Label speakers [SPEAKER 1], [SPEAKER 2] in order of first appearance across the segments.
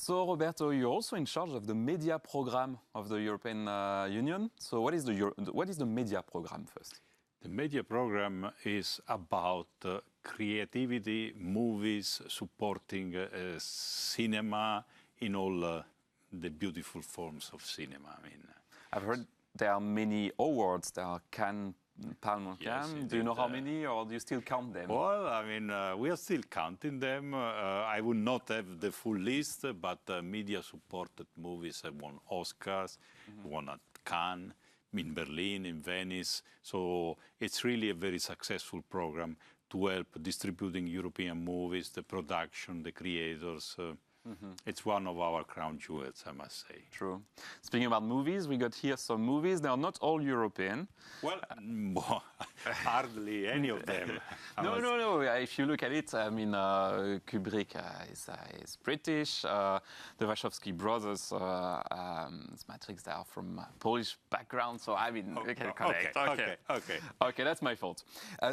[SPEAKER 1] So, Roberto, you're also in charge of the media program of the European Union. So, what is the media program first?
[SPEAKER 2] The media program is about creativity, movies, supporting cinema in all the beautiful forms of cinema. I mean,
[SPEAKER 1] I've heard there are many awards. There are Cannes, Palme,
[SPEAKER 2] yes,
[SPEAKER 1] Cannes. Do you know how many, or do you still count them?
[SPEAKER 2] Well, I mean, we are still counting them. I would not have the full list, but media-supported movies have won Oscars, won at Cannes, in Berlin, in Venice. So it's really a very successful program to help distributing European movies, the production, the creators. It's one of our crown jewels, I must say.
[SPEAKER 1] True. Speaking about movies, we got here some movies. They are not all European.
[SPEAKER 2] Well, hardly any of them.
[SPEAKER 1] No. If you look at it, I mean, Kubrick is British. The Wachowski brothers, Matrix, they are from Polish background. So, I mean, we can connect. Okay, that's my fault.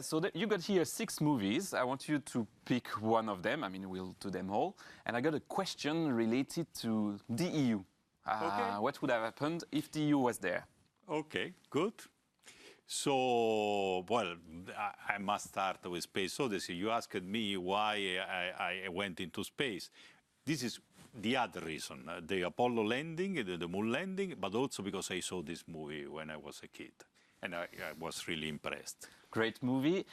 [SPEAKER 1] So you got here 6 movies. I want you to pick one of them. I mean, we'll do them all. And I got a question related to the EU. What would have happened if the EU was there?
[SPEAKER 2] Okay, good. So, well, I must start with Space Odyssey. You asked me why I went into space. This is the other reason, the Apollo landing, the moon landing, but also because I saw this movie when I was a kid. And I was really impressed.
[SPEAKER 1] Great movie.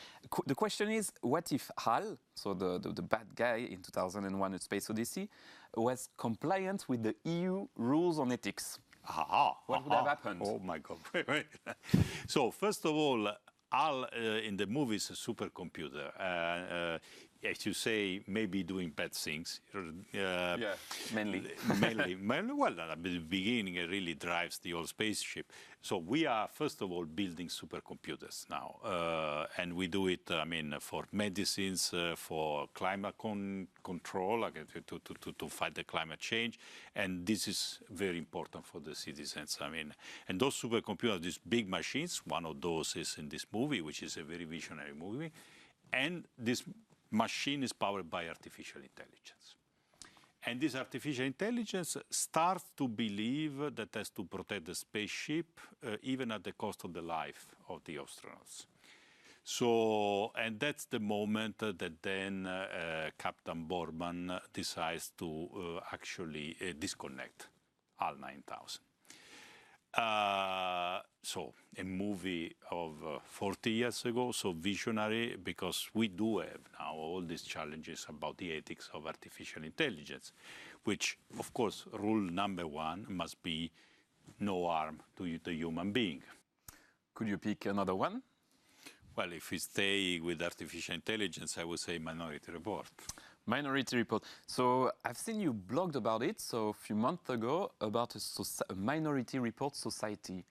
[SPEAKER 1] The question is, what if HAL, so the bad guy in 2001, A Space Odyssey, was compliant with the EU rules on ethics? What would have happened?
[SPEAKER 2] Oh my God. So first of all, HAL in the movie is a supercomputer. As you say, maybe doing bad things.
[SPEAKER 1] Mainly.
[SPEAKER 2] Well, at the beginning, it really drives the whole spaceship. So we are, first of all, building supercomputers now. And we do it, I mean, for medicines, for climate control, to fight the climate change. And this is very important for the citizens. I mean, and those supercomputers, these big machines, one of those is in this movie, which is a very visionary movie. And this machine is powered by artificial intelligence. And this artificial intelligence starts to believe that it has to protect the spaceship, even at the cost of the life of the astronauts. So, and that's the moment that then Captain Borman decides to actually disconnect HAL 9000. So a movie of 40 years ago, so visionary, because we do have now all these challenges about the ethics of artificial intelligence, which, of course, rule number 1 must be no harm to the human being.
[SPEAKER 1] Could you pick another one?
[SPEAKER 2] Well, if we stay with artificial intelligence, I would say Minority Report.
[SPEAKER 1] Minority Report. So I've seen you blogged about it, so a few months ago, about a Minority Report society.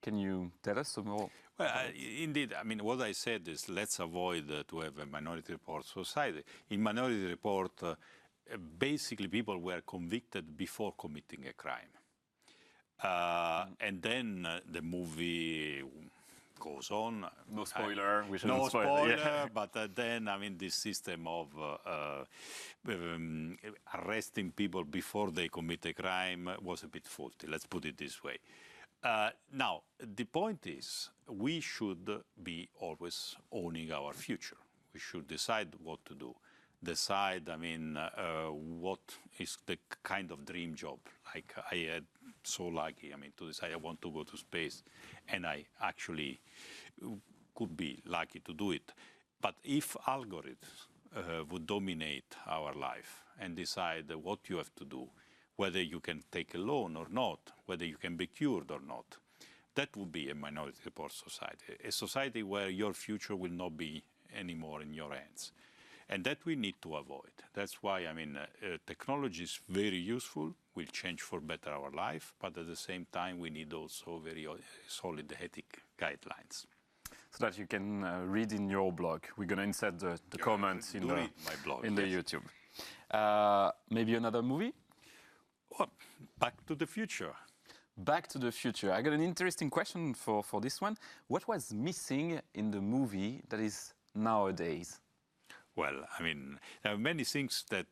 [SPEAKER 1] Can you tell us some more?
[SPEAKER 2] Well, indeed, I mean, what I said is let's avoid to have a Minority Report society. In Minority Report, basically people were convicted before committing a crime. And then the movie goes on.
[SPEAKER 1] No spoiler. We shouldn't
[SPEAKER 2] no
[SPEAKER 1] spoil.
[SPEAKER 2] spoiler,
[SPEAKER 1] Yeah.
[SPEAKER 2] But then, I mean, this system of arresting people before they commit a crime was a bit faulty. Let's put it this way. Now, the point is, we should be always owning our future. We should decide what to do. Decide, I mean, what is the kind of dream job. Like I had so lucky, I mean, to decide I want to go to space, and I actually could be lucky to do it. But if algorithms would dominate our life and decide what you have to do, whether you can take a loan or not, whether you can be cured or not, that would be a Minority Report society, a society where your future will not be anymore in your hands. And that we need to avoid. That's why, I mean, technology is very useful, will change for better our life, but at the same time, we need also very solid ethic guidelines.
[SPEAKER 1] So that you can read in your blog. We're going to insert the comments in my blog, in the YouTube. Maybe another movie?
[SPEAKER 2] Oh, Back to the Future.
[SPEAKER 1] Back to the Future. I got an interesting question for this one. What was missing in the movie that is nowadays?
[SPEAKER 2] Well, I mean, there are many things that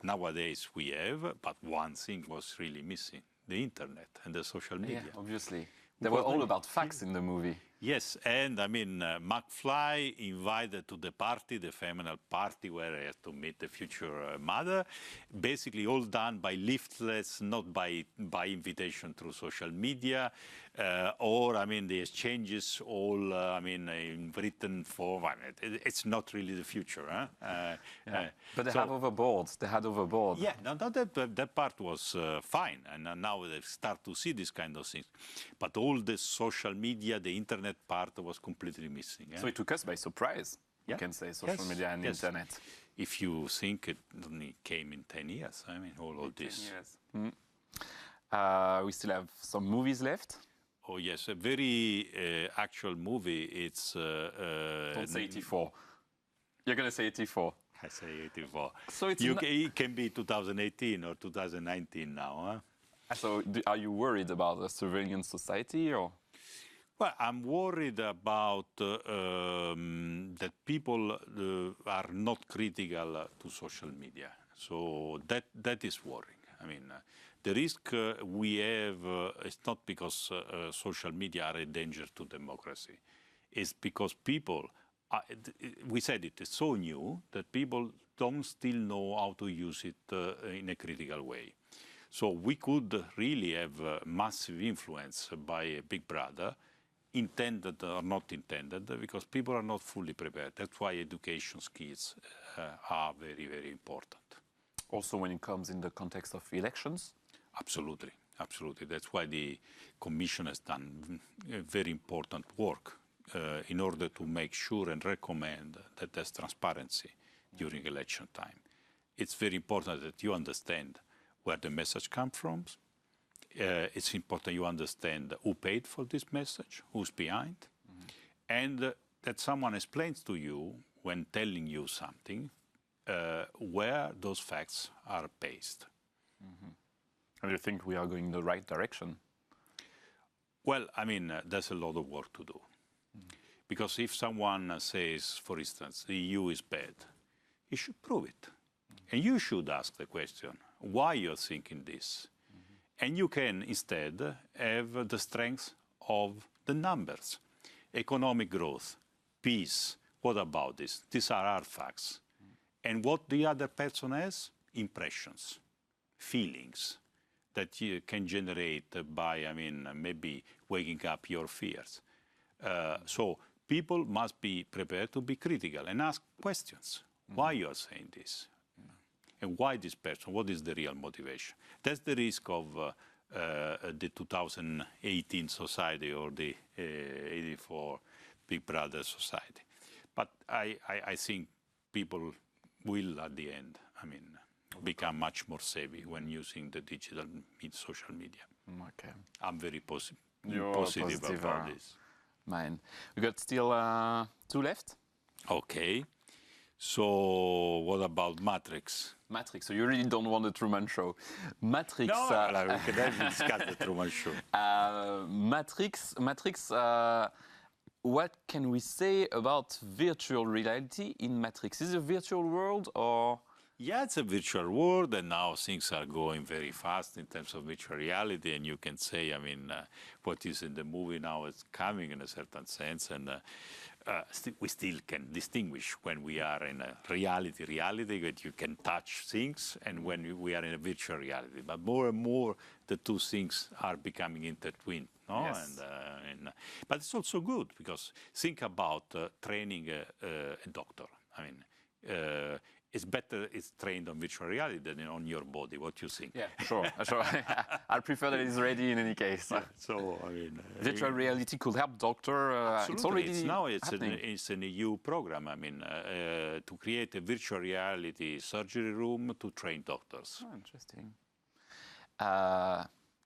[SPEAKER 2] nowadays we have, but one thing was really missing, the internet and the social media.
[SPEAKER 1] Yeah, obviously. They were all about facts in the movie.
[SPEAKER 2] Yes, and I mean, McFly invited to the party, the family party where he has to meet the future mother, basically all done by leaflets, not by invitation through social media, or, I mean, the exchanges all, I mean, in written form. I mean, it's not really the future. Huh?
[SPEAKER 1] But they had overboard.
[SPEAKER 2] Yeah, no, that part was fine, and now they start to see this kind of things. But all the social media, the internet part was completely missing.
[SPEAKER 1] So it took us by surprise, you can say, social media and internet.
[SPEAKER 2] If you think it only came in 10 years, I mean, all this.
[SPEAKER 1] 10 years. We still have some movies left.
[SPEAKER 2] Oh, yes, a very actual movie. It's...
[SPEAKER 1] Don't say 84. You're going to say 84.
[SPEAKER 2] I say 84.
[SPEAKER 1] So it's
[SPEAKER 2] it can be 2018 or 2019 now, huh?
[SPEAKER 1] So are you worried about a surveillance society, or?
[SPEAKER 2] Well, I'm worried about that people are not critical to social media. So that is worrying. I mean, the risk we have is not because social media are a danger to democracy. It's because people, we said it's so new that people don't still know how to use it in a critical way. So we could really have massive influence by a big brother, intended or not intended, because people are not fully prepared. That's why education skills are very, very important.
[SPEAKER 1] Also when it comes in the context of elections?
[SPEAKER 2] Absolutely, absolutely. That's why the Commission has done very important work in order to make sure and recommend that there's transparency during election time. It's very important that you understand where the message comes from. It's important you understand who paid for this message, who's behind, and that someone explains to you when telling you something where those facts are based.
[SPEAKER 1] And you think we are going in the right direction?
[SPEAKER 2] Well, I mean, there's a lot of work to do. Because if someone says, for instance, the EU is bad, he should prove it. And you should ask the question, why you're thinking this? And you can instead have the strength of the numbers. Economic growth, peace, what about this? These are our facts. And what the other person has? Impressions, feelings that you can generate by, I mean, maybe waking up your fears. So people must be prepared to be critical and ask questions. Why you are saying this? And why this person? What is the real motivation? That's the risk of the 2018 society or the 84 Big Brother society. But I think people will, at the end, I mean, become much more savvy when using the digital social media.
[SPEAKER 1] Okay.
[SPEAKER 2] I'm very positive
[SPEAKER 1] uh,
[SPEAKER 2] about this.
[SPEAKER 1] Mine. We got still 2 left.
[SPEAKER 2] Okay. So what about Matrix?
[SPEAKER 1] Matrix. So you really don't want the Truman Show. Matrix.
[SPEAKER 2] No, we can actually discuss the Truman Show.
[SPEAKER 1] Matrix. What can we say about virtual reality in Matrix? Is it a virtual world or?
[SPEAKER 2] Yeah, it's a virtual world, and now things are going very fast in terms of virtual reality. And you can say, I mean, what is in the movie now is coming in a certain sense, and we still can distinguish when we are in a reality that you can touch things, and when we are in a virtual reality. But more and more, the two things are becoming intertwined. No?
[SPEAKER 1] Yes.
[SPEAKER 2] But it's also good because think about training a doctor. I mean. It's better it's trained on virtual reality than on your body. What you think?
[SPEAKER 1] Yeah, sure. I prefer that it's ready in any case.
[SPEAKER 2] Yeah, so I mean,
[SPEAKER 1] virtual reality could help doctor.
[SPEAKER 2] Absolutely.
[SPEAKER 1] It's
[SPEAKER 2] It's an EU program. I mean, to create a virtual reality surgery room to train doctors.
[SPEAKER 1] Oh, interesting.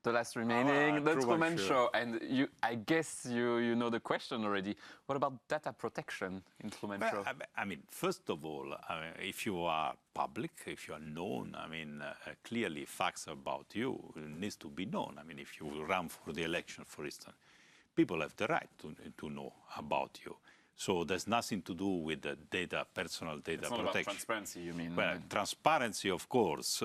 [SPEAKER 1] The last remaining, the Truman Show. And I guess you know the question already. What about data protection in Truman Show?
[SPEAKER 2] I mean, first of all, if you are public, if you are known, I mean, clearly facts about you needs to be known. I mean, if you run for the election, for instance, people have the right to know about you. So there's nothing to do with the data, personal data
[SPEAKER 1] It's not
[SPEAKER 2] protection.
[SPEAKER 1] about transparency, you mean?
[SPEAKER 2] Well, transparency, of course,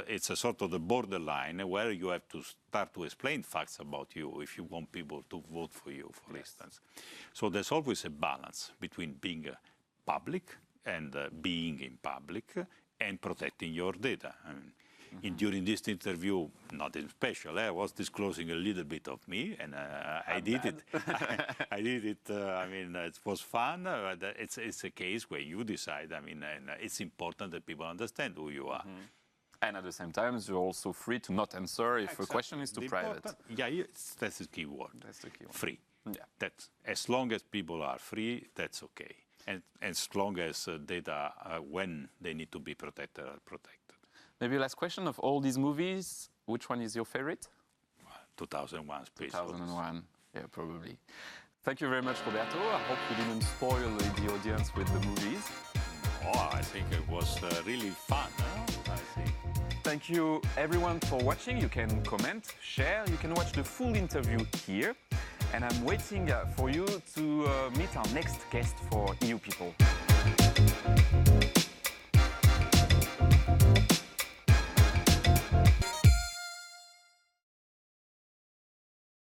[SPEAKER 2] it's a sort of the borderline where you have to start to explain facts about you if you want people to vote for you, for instance. So there's always a balance between being public and being in public and protecting your data. I mean, during this interview, nothing special. I was disclosing a little bit of me, and I did it. I did it. I mean, it was fun. It's a case where you decide. I mean, and it's important that people understand who you are.
[SPEAKER 1] And at the same time, you're also free to not answer if a question is too private.
[SPEAKER 2] That's the key word.
[SPEAKER 1] That's the key word.
[SPEAKER 2] Free.
[SPEAKER 1] Yeah.
[SPEAKER 2] That's, as long as people are free, that's okay. And as long as data, when they need to be protected, are protected.
[SPEAKER 1] Maybe last question, of all these movies, which one is your favorite?
[SPEAKER 2] 2001 Space Odyssey.
[SPEAKER 1] 2001, yeah, probably. Thank you very much, Roberto. I hope we didn't spoil the audience with the movies.
[SPEAKER 2] Oh, I think it was really fun. Huh? I think.
[SPEAKER 1] Thank you, everyone, for watching. You can comment, share. You can watch the full interview here. And I'm waiting for you to meet our next guest for EUpeople.